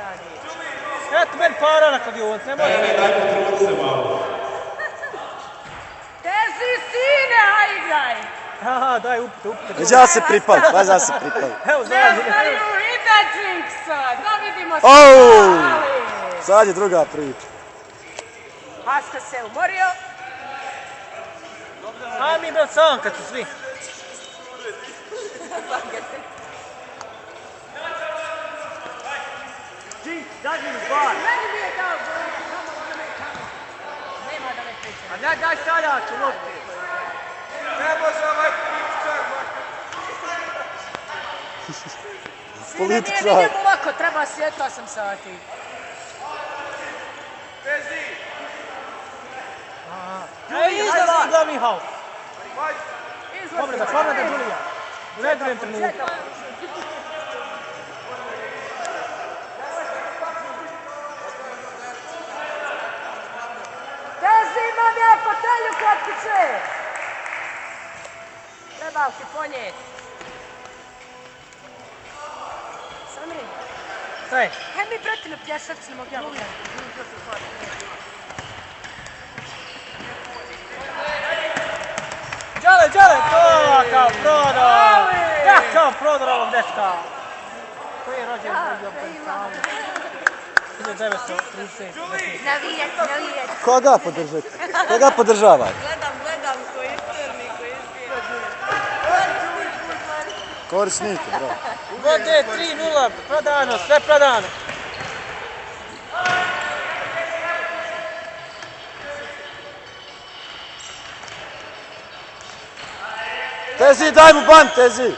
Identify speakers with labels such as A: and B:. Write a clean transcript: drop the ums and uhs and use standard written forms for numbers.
A: radiš?
B: Eto meni para na kladionici, ne može.
C: Daj potrudi se malo.
A: Tezi sine, a igraj!
B: Aha, daj upite.
D: Veđa se pripali, vađa se pripali.
B: Evo
A: Ne
B: zadnji.
A: znaju Ribečinksa, da vidimo se
D: Au!
A: ali.
D: Sad je druga priča.
A: Haska se umorio.
B: A mi bil sam kad su svi.
A: Meni mi je dao gol, samo da me tamo. Nema da me priča.
B: A ne, daj sada, ću lopti.
E: Ne može ovaj pričak,
A: Sine, nije
D: Političar.
A: ni njemu lako, treba sjeti 8 sati.
E: Vezi!
B: Izlazi da Mihal.
A: Izlazi.
B: Povreda Đulija. U najgorem trenutku.
A: Tezi ima lijepo, telju kotkiće. Trebao si ponijeti. Samri,
B: Šta je?
A: haj mi bratinu plješac, ne mogu ja mogu.
B: Đale, kakav prodor! Kakav prodor ovog dečka! Koji je rođen u Afganistanu? 1930.
A: Navijeti.
D: Koga podržati? Koga podržavate?
A: Gledam koji istorni, koji izbira.
D: Korisnike, bravo.
B: Vode 3-0, prodano, sve prodano.
D: Tezi, daj mu ban, Tezi!